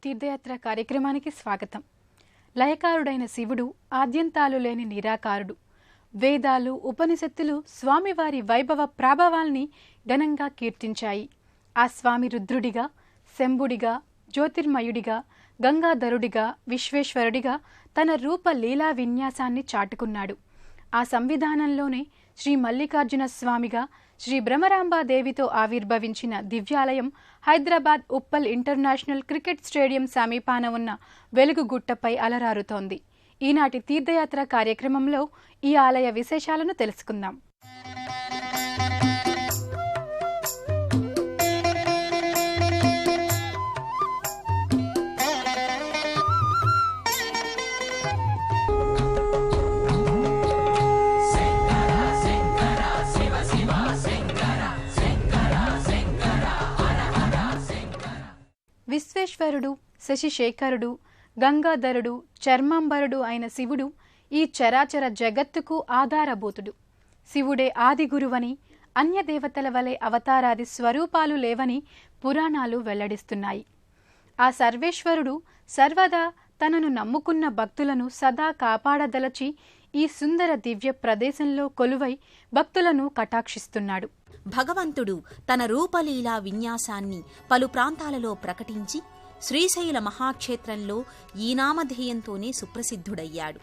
తీర్థయాత్ర కార్యక్రమానికి స్వాగతం. లయకారుడైన శివుడు ఆద్యంతాలు లేని నిరాకారుడు. వేదాలు, ఉపనిషత్తులు స్వామివారి వైభవ ప్రాభవాల్ని ఘనంగా కీర్తించాయి. ఆ స్వామి రుద్రుడిగా, శంభుడిగా, జ్యోతిర్మయుడిగా, గంగాధరుడిగా, విశ్వేశ్వరుడిగా తన రూప లీలా విన్యాసాన్ని చాటుకున్నాడు. ఆ సంవిధానంలోనే శ్రీ మల్లికార్జున స్వామిగా శ్రీ భ్రమరాంబాదేవితో ఆవిర్భవించిన దివ్యాలయం Hyderabad Uppal international cricket stadium సమీపాన ఉన్న వెలుగుగుట్టపై అలరారుతోంది. ఈనాటి తీర్థయాత్ర కార్యక్రమంలో ఈ ఆలయ విశేషాలను తెలుసుకుందాం. విశ్వేశ్వరుడు, శశిశేఖరుడు, గంగాధరుడు, చర్మాంబరుడు అయిన శివుడు ఈ చరాచర జగత్తుకు ఆధారభూతుడు. శివుడే ఆది గురువని, అన్యదేవతల వలె అవతారాది స్వరూపాలు లేవని పురాణాలు వెల్లడిస్తున్నాయి. ఆ సర్వేశ్వరుడు సర్వదా తనను నమ్ముకున్న భక్తులను సదా కాపాడదలచి ఈ సుందర దివ్య ప్రదేశంలో కొలువై భక్తులను కటాక్షిస్తున్నాడు. భగవంతుడు తన రూపలీలా విన్యాసాన్ని పలు ప్రాంతాలలో ప్రకటించి శ్రీశైల మహాక్షేత్రంలో ఈ నామధేయంతోనే సుప్రసిద్ధుడయ్యాడు.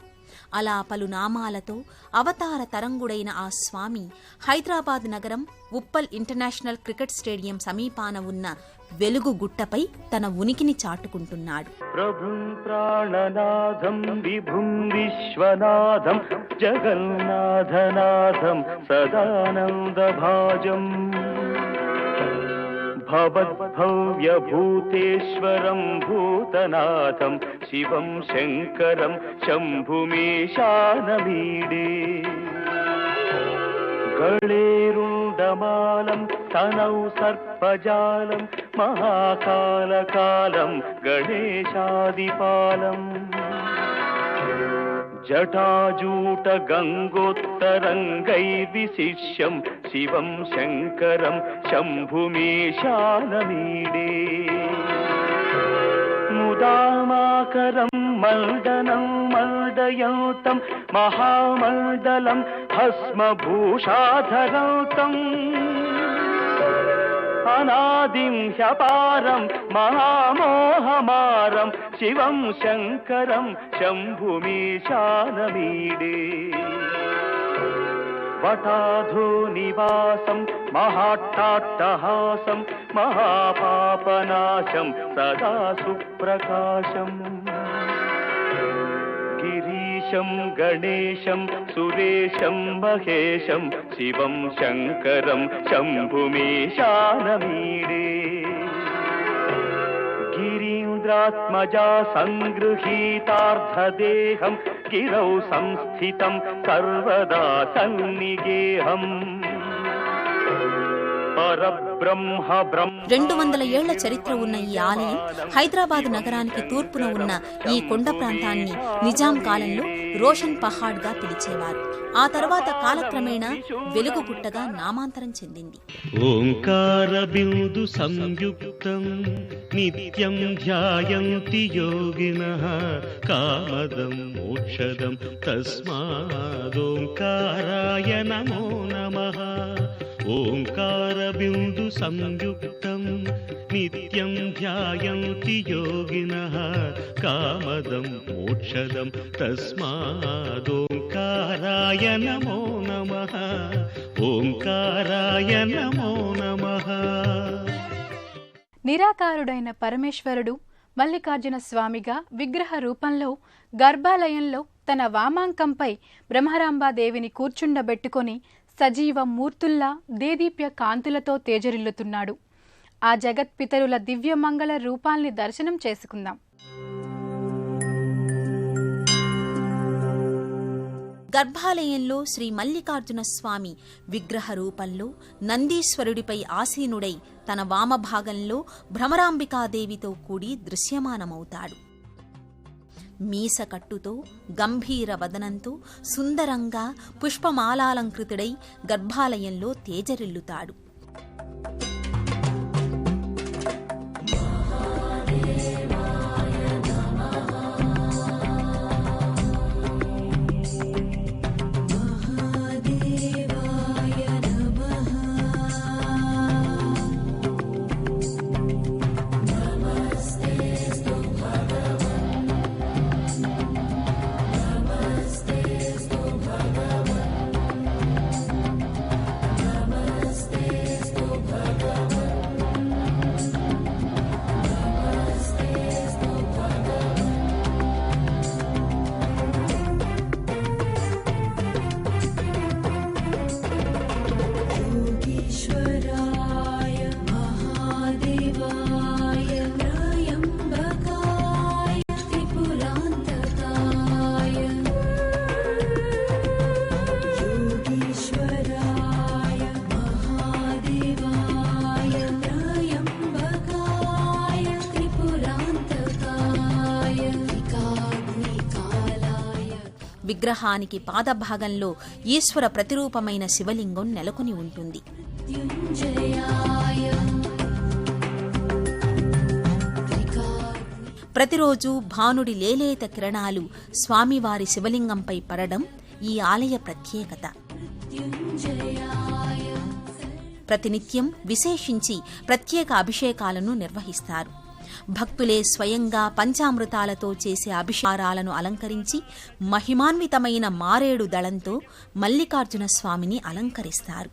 అలా పలు నామాలతో అవతార తరంగుడైన ఆ స్వామి హైదరాబాద్ నగరం ఉప్పల్ ఇంటర్నేషనల్ క్రికెట్ స్టేడియం సమీపాన ఉన్న వెలుగుగుట్టపై తన ఉనికిని చాటుకుంటున్నాడు. ప్రభుం ప్రాణనాథం విభుం విశ్వనాథం జగన్నాథనాథం సదానందభాజం భవద్భవ్యభూతేశ్వరం భూతనాథం శివం శంకరం శంభుమేశానమీడే గళేరుండమాలం తనౌ సర్పజాలం మహాకాలకాలం గణేశాదిపాలం జటాజూట గంగోత్తరంగైర్విశిష్యం శివం శంకరం శంభుమేశానమీడే ముదామాకరం మండనం మండయంతం మహామండలం భస్మభూషాధరంతం అనాదిం హ్యపారం మహామోహమారం శివం శంకరం శంభుమేశానమీడే వటాధో నివాసం మహాట్టాట్టహాసం మహాపాపనాశం సదా సుప్రకాశం గిరీశం గణేశం సురేశం మహేశం శివం శంకరం శంభుమేశానమీడే గిరీంద్రాత్మజా సంగృహీతార్థదేహం గిరౌ సంస్థితం సర్వదా సన్నిగేహం 200 ఏళ్ల చరిత్ర ఉన్న ఈ ఆలయం హైదరాబాద్ నగరానికి తూర్పున ఉన్న ఈ కొండ ప్రాంతాన్ని నిజాం కాలంలో రోషన్ పహాడ్ గా పిలిచేవారు. ఆ తర్వాత కాలక్రమేణా వెలుగుగుట్టగా నామాంతరం చెందింది. ఓంకార బిందు సంయుక్తం నిత్యం ధ్యాయంతి యోగినః కామదం మోక్షదం తస్మాదోంకారాయ నమో నమః. ఓంకార బిందు సంయుక్తం నిత్యం ధ్యాయంతి యోగినః కామదం మోక్షదం తస్మాదోంకారాయ నమో నమః. ఓంకారాయ నమో నమః. నిరాకారుడైన పరమేశ్వరుడు మల్లికార్జున స్వామిగా విగ్రహ రూపంలో గర్భాలయంలో తన వామాంకంపై బ్రహ్మరాంబాదేవిని కూర్చుండబెట్టుకొని సజీవ మూర్తుల్లా దేదీప్య కాంతులతో తేజరిల్లుతున్నాడు. ఆ జగత్పితరుల దివ్యమంగళ రూపాల్ని దర్శనం చేసుకుందాం. గర్భాలయంలో శ్రీ మల్లికార్జున స్వామి విగ్రహ రూపంలో నందీశ్వరుడిపై ఆసీనుడై తన వామభాగంలో భ్రమరాంబికాదేవితో కూడి దృశ్యమానమవుతాడు. మీసకట్టుతో గంభీర వదనంతో సుందరంగా పుష్పమాలాలంకృతుడై గర్భాలయంలో తేజరిల్లుతాడు. విగ్రహానికి పాదభాగంలో ఈశ్వర ప్రతిరూపమైన శివలింగం నెలకొని ఉంటుంది. ప్రతిరోజు భానుడి లేలేత కిరణాలు స్వామివారి శివలింగంపై పడడం ఈ ఆలయ ప్రత్యేకత. ప్రతినిత్యం విశేషించి ప్రత్యేక అభిషేకాలను నిర్వహిస్తారు. భక్తులే స్వయంగా పంచామృతాలతో చేసే అభిషేకాలను అలంకరించి మహిమాన్వితమైన మారేడు దళంతో మల్లికార్జున స్వామిని అలంకరిస్తారు.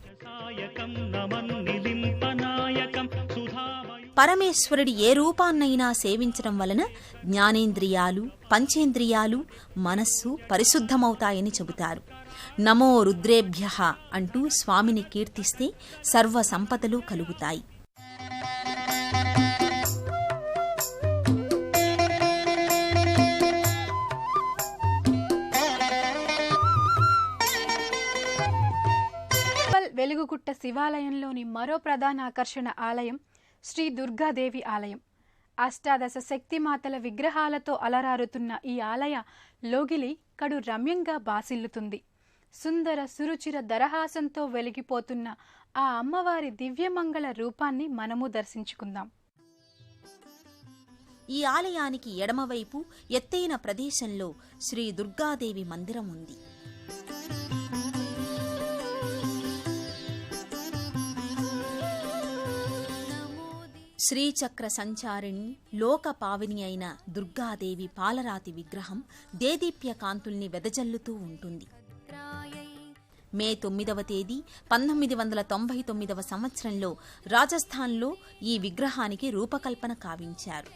పరమేశ్వరుడి ఏ రూపాన్నైనా సేవించడం వలన జ్ఞానేంద్రియాలు, పంచేంద్రియాలు, మనస్సు పరిశుద్ధమవుతాయని చెబుతారు. నమో రుద్రేభ్యః అంటూ స్వామిని కీర్తిస్తే సర్వ సంపదలు కలుగుతాయి. వెలుగుగుట్ట శివాలయంలోని మరో ప్రధాన ఆకర్షణ ఆలయం శ్రీ దుర్గాదేవి ఆలయం. అష్టాదశ శక్తిమాతల విగ్రహాలతో అలరారుతున్న ఈ ఆలయ లోగిలి కడు రమ్యంగా బాసిల్లుతుంది. సుందర సురుచిర దరహాసంతో వెలిగిపోతున్న ఆ అమ్మవారి దివ్యమంగళ రూపాన్ని మనము దర్శించుకుందాం. ఈ ఆలయానికి ఎడమవైపు ఎత్తైన ప్రదేశంలో శ్రీ దుర్గాదేవి మందిరం ఉంది. శ్రీచక్ర సంచారిణి, లోక పావిని అయిన దుర్గాదేవి పాలరాతి విగ్రహం దేదీప్య కాంతుల్ని వెదజల్లుతూ ఉంటుంది. మే 9వ తేదీ 1999వ సంవత్సరంలో రాజస్థాన్లో ఈ విగ్రహానికి రూపకల్పన కావించారు.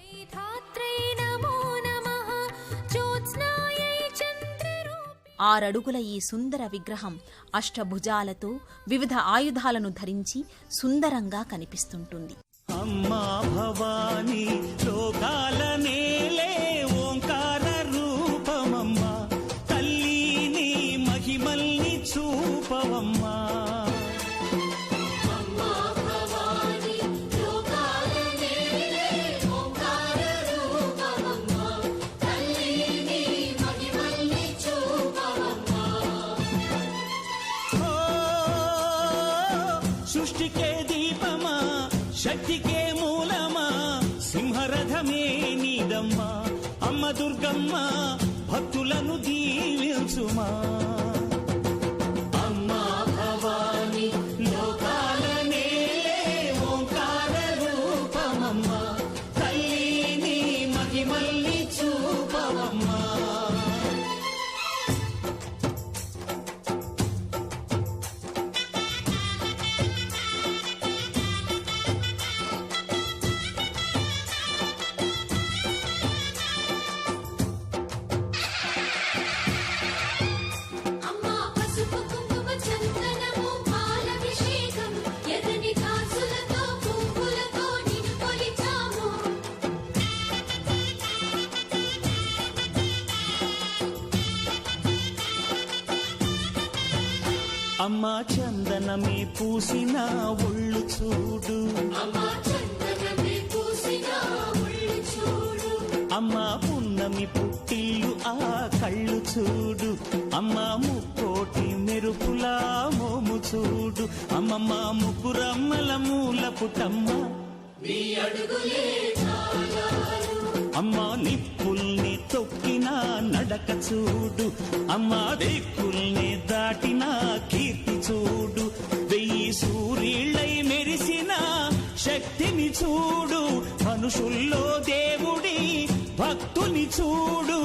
6 అడుగుల ఈ సుందర విగ్రహం అష్టభుజాలతో వివిధ ఆయుధాలను ధరించి సుందరంగా కనిపిస్తుంటుంది. అమ్మా భవానీ లోకాల నేలే ఓంకార రూపమమ్మా, తల్లిని మహిమల్ని చూపవమ్మా. సృష్టికే దీపమా, శక్తికే మూలమా, సింహరథమే నీదమ్మా. అమ్మ దుర్గమ్మ భక్తులను దీవించుమా. అమ్మా భవాని లోకాల నేలే ఓంకార రూపమమ్మా, తల్లిని మహిమల్ని చూపవమ్మా. అమ్మా చందనమే పూసిన ఒళ్ళు చూడు, అమ్మా పున్నమి పుట్టిల్లు ఆ కళ్ళు చూడు, అమ్మా ముక్కోటి మెరుపులా మోము చూడు. అమ్మమ్మ ముగ్గురమ్మల మూల పుటమ్మ, అమ్మా నిప్పుల్ని తొక్కిన నడక చూడు, అమ్మా దిక్కుల్ని దాటిన కీర్తి చూడు. 1000 సూర్యుళ్ళై మెరిసిన శక్తిని చూడు, మనుషుల్లో దేవుడి భక్తుని చూడు.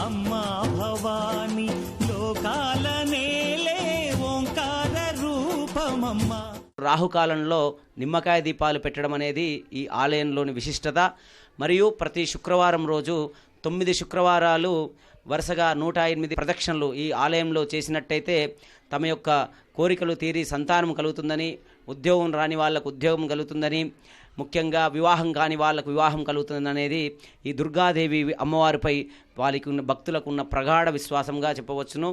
అమ్మా భవాని లోకాల నేలే ఓంకార రూపమమ్మా. రాహుకాలంలో నిమ్మకాయ దీపాలు పెట్టడం అనేది ఈ ఆలయంలోని విశిష్టత. మరియు ప్రతి శుక్రవారం రోజు 9 శుక్రవారాలు వరుసగా 108 ప్రదక్షిణలు ఈ ఆలయంలో చేసినట్టయితే తమ యొక్క కోరికలు తీరి సంతానం కలుగుతుందని, ఉద్యోగం రాని వాళ్లకు ఉద్యోగం కలుగుతుందని, ముఖ్యంగా వివాహం కాని వాళ్లకు వివాహం కలుగుతుందనేది ఈ దుర్గాదేవి అమ్మవారిపై వారికి ఉన్న భక్తులకు ఉన్న ప్రగాఢ విశ్వాసంగా చెప్పవచ్చును.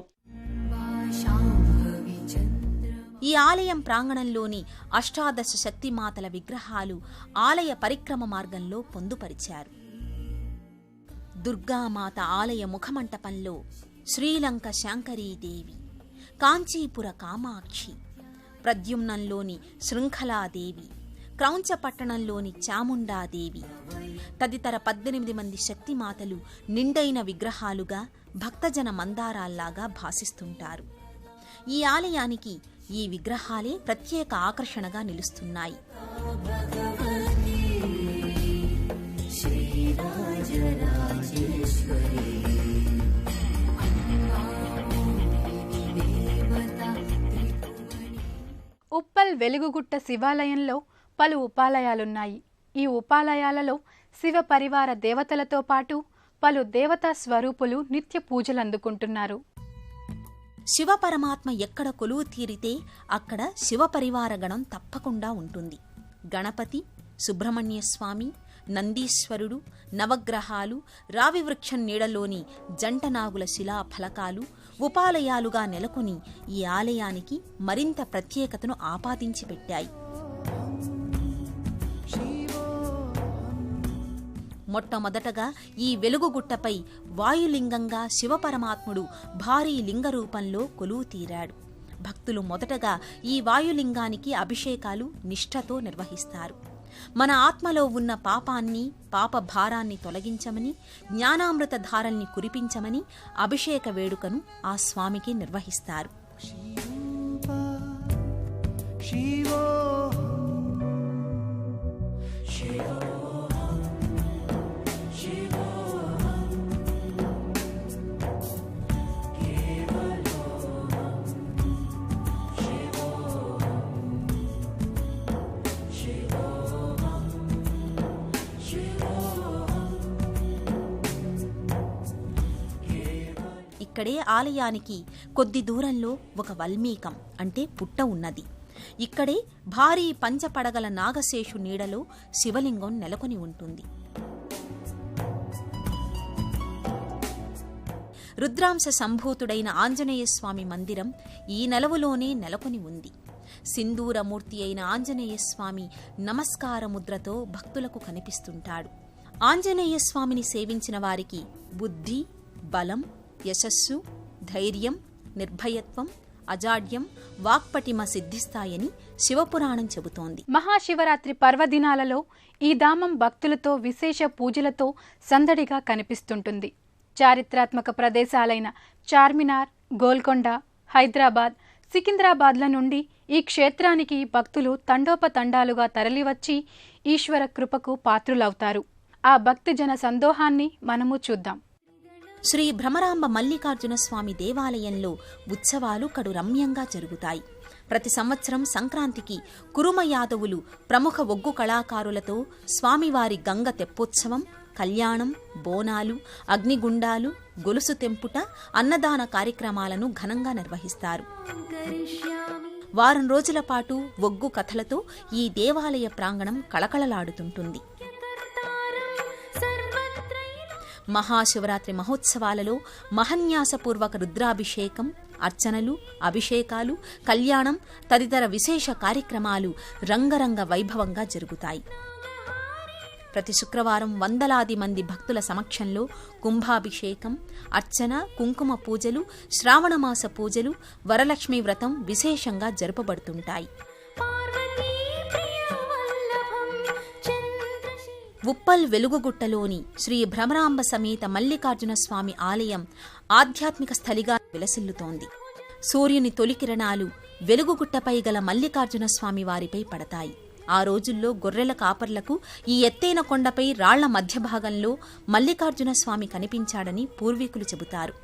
ఈ ఆలయం ప్రాంగణంలోని అష్టాదశ శక్తిమాతల విగ్రహాలు ఆలయ పరిక్రమ మార్గంలో పొందుపరిచారు. దుర్గామాత ఆలయ ముఖమంటపంలో శ్రీలంక శాంకరీదేవి, కాంచీపుర కామాక్షి, ప్రద్యుమ్నంలోని శృంఖలాదేవి, క్రౌంచపట్టణంలోని చాముండాదేవి తదితర 18 మంది శక్తిమాతలు నిండైన విగ్రహాలుగా భక్తజన మందారాల్లాగా భాసిస్తుంటారు. ఈ ఆలయానికి ఈ విగ్రహాలే ప్రత్యేక ఆకర్షణగా నిలుస్తున్నాయి. ఉప్పల్ వెలుగుగుట్ట శివాలయంలో పలు ఉపాలయాలున్నాయి. ఈ ఉపాలయాలలో శివ పరివార దేవతలతో పాటు పలు దేవతా స్వరూపులు నిత్య పూజలందుకుంటున్నారు. శివపరమాత్మ ఎక్కడ కొలువు తీరితే అక్కడ శివపరివార గణం తప్పకుండా ఉంటుంది. గణపతి, సుబ్రహ్మణ్యస్వామి, నందీశ్వరుడు, నవగ్రహాలు, రావివృక్షం నీడలోని జంటనాగుల శిలా ఫలకాలు ఉపాలయాలుగా నెలకొని ఈ ఆలయానికి మరింత ప్రత్యేకతను ఆపాదించి పెట్టాయి. మొట్టమొదటగా ఈ వెలుగుగుట్టపై వాయులింగంగా శివపరమాత్ముడు భారీ లింగ రూపంలో కొలువు తీరాడు. భక్తులు మొదటగా ఈ వాయులింగానికి అభిషేకాలు నిష్ఠతో నిర్వహిస్తారు. మన ఆత్మలో ఉన్న పాపాన్ని, పాప భారాన్ని తొలగించమని, జ్ఞానామృత ధారల్ని కురిపించమని అభిషేక వేడుకను ఆ స్వామికి నిర్వహిస్తారు. ఇక్కడే ఆలయానికి కొద్ది దూరంలో ఒక వల్మీకం అంటే పుట్ట ఉన్నది. ఇక్కడే భారీ పంచపడగల నాగశేషు నీడలో శివలింగం నెలకొని ఉంటుంది. రుద్రాంశ సంభూతుడైన ఆంజనేయస్వామి మందిరం ఈ నెలవులోనే నెలకొని ఉంది. సింధూరమూర్తి అయిన ఆంజనేయస్వామి నమస్కార ముద్రతో భక్తులకు కనిపిస్తుంటాడు. ఆంజనేయస్వామిని సేవించిన వారికి బుద్ధి, బలం, యశస్సు, ధైర్యం, నిర్భయత్వం, అజాడ్యం, వాక్పటిమ సిద్ధిస్తాయని శివపురాణం చెబుతోంది. మహాశివరాత్రి పర్వదినాలలో ఈ ధామం భక్తులతో విశేష పూజలతో సందడిగా కనిపిస్తుంటుంది. చారిత్రాత్మక ప్రదేశాలైన చార్మినార్, గోల్కొండ, హైదరాబాద్, సికింద్రాబాద్ల నుండి ఈ క్షేత్రానికి భక్తులు తండోపతండాలుగా తరలివచ్చి ఈశ్వర కృపకు పాత్రులవుతారు. ఆ భక్తజన సందోహాన్ని మనము చూద్దాం. శ్రీ భ్రమరాంబ మల్లికార్జున స్వామి దేవాలయంలో ఉత్సవాలు కడు రమ్యంగా జరుగుతాయి. ప్రతి సంవత్సరం సంక్రాంతికి కురుమ యాదవులు ప్రముఖ ఒగ్గు కళాకారులతో స్వామివారి గంగ తెప్పోత్సవం, కళ్యాణం, బోనాలు, అగ్నిగుండాలు, గొలుసు తెంపుట, అన్నదాన కార్యక్రమాలను ఘనంగా నిర్వహిస్తారు. వారం రోజుల పాటు ఒగ్గు కథలతో ఈ దేవాలయ ప్రాంగణం కళకళలాడుతుంటుంది. మహాశివరాత్రి మహోత్సవాలలో మహన్యాసపూర్వక రుద్రాభిషేకం, అర్చనలు, అభిషేకాలు, కళ్యాణం తదితర విశేష కార్యక్రమాలు రంగరంగ వైభవంగా జరుగుతాయి. ప్రతి శుక్రవారం వందలాది మంది భక్తుల సమక్షంలో కుంభాభిషేకం, అర్చన, కుంకుమ పూజలు, శ్రావణమాస పూజలు, వరలక్ష్మీ వ్రతం విశేషంగా జరుపబడుతుంటాయి. ఉప్పల్ వెలుగుగుట్టలోని శ్రీ భ్రమరాంబ సమేత మల్లికార్జున స్వామి ఆలయం ఆధ్యాత్మిక స్థలిగా విలసిల్లుతోంది. సూర్యుని తొలికిరణాలు వెలుగుగుట్టపై గల మల్లికార్జున స్వామి వారిపై పడతాయి. ఆ రోజుల్లో గొర్రెల కాపర్లకు ఈ ఎత్తైన కొండపై రాళ్ల మధ్య భాగంలో మల్లికార్జున స్వామి కనిపించాడని పూర్వీకులు చెబుతారు.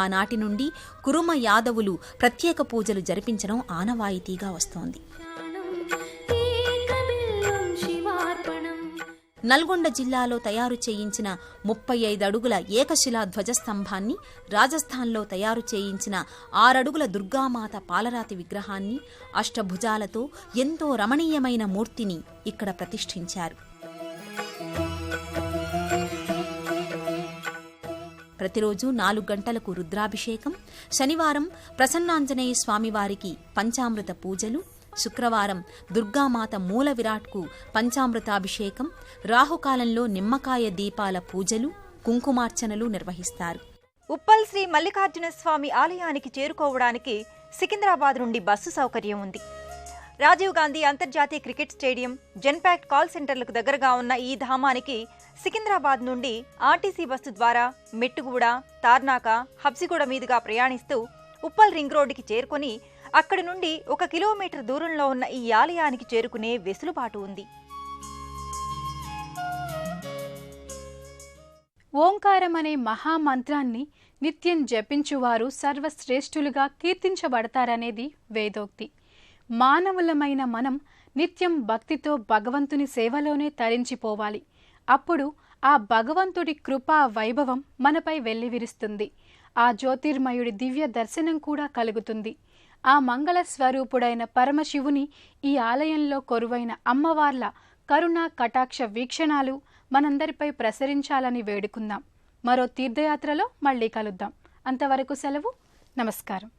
ఆనాటి నుండి కురుమ యాదవులు ప్రత్యేక పూజలు జరిపించడం ఆనవాయితీగా వస్తోంది. నల్గొండ జిల్లాలో తయారు చేయించిన 35 అడుగుల ఏకశిలా ధ్వజస్తంభాన్ని, రాజస్థాన్లో తయారు చేయించిన 6 అడుగుల దుర్గామాత పాలరాతి విగ్రహాన్ని, అష్టభుజాలతో ఎంతో రమణీయమైన మూర్తిని ఇక్కడ ప్రతిష్ఠించారు. ప్రతిరోజు 4 గంటలకు రుద్రాభిషేకం, శనివారం ప్రసన్నాంజనేయ స్వామివారికి పంచామృత పూజలు, శుక్రవారం దుర్గామాత మూల విరాట్కు పంచామృతాభిషేకం, రాహుకాలంలో నిమ్మకాయ దీపాల పూజలు, కుంకుమార్చనలు నిర్వహిస్తారు. ఉప్పల్ శ్రీ మల్లికార్జున స్వామి ఆలయానికి చేరుకోవడానికి సికింద్రాబాద్ నుండి బస్సు సౌకర్యం ఉంది. రాజీవ్ గాంధీ అంతర్జాతీయ క్రికెట్ స్టేడియం, జెన్పాక్ట్ కాల్ సెంటర్లకు దగ్గరగా ఉన్న ఈ ధామానికి సికింద్రాబాద్ నుండి ఆర్టీసీ బస్సు ద్వారా మెట్టుగూడ, తార్నాక, హబ్సిగూడ మీదుగా ప్రయాణిస్తూ ఉప్పల్ రింగ్ రోడ్డుకి చేరుకొని అక్కడి నుండి 1 కిలోమీటర్ దూరంలో ఉన్న ఈ ఆలయానికి చేరుకునే వెసులుబాటు ఉంది. ఓంకారం అనే మహామంత్రాన్ని నిత్యం జపించువారు సర్వశ్రేష్ఠులుగా కీర్తించబడతారనేది వేదోక్తి. మానవులమైన మనం నిత్యం భక్తితో భగవంతుని సేవలోనే తరించిపోవాలి. అప్పుడు ఆ భగవంతుడి కృపా వైభవం మనపై వెల్లివిరుస్తుంది. ఆ జ్యోతిర్మయుడి దివ్య దర్శనం కూడా కలుగుతుంది. ఆ మంగళ స్వరూపుడైన పరమశివుని ఈ ఆలయంలో కొరువైన అమ్మవార్ల కరుణా కటాక్ష వీక్షణాలు మనందరిపై ప్రసరించాలని వేడుకుందాం. మరో తీర్థయాత్రలో మళ్ళీ కలుద్దాం. అంతవరకు సెలవు. నమస్కారం.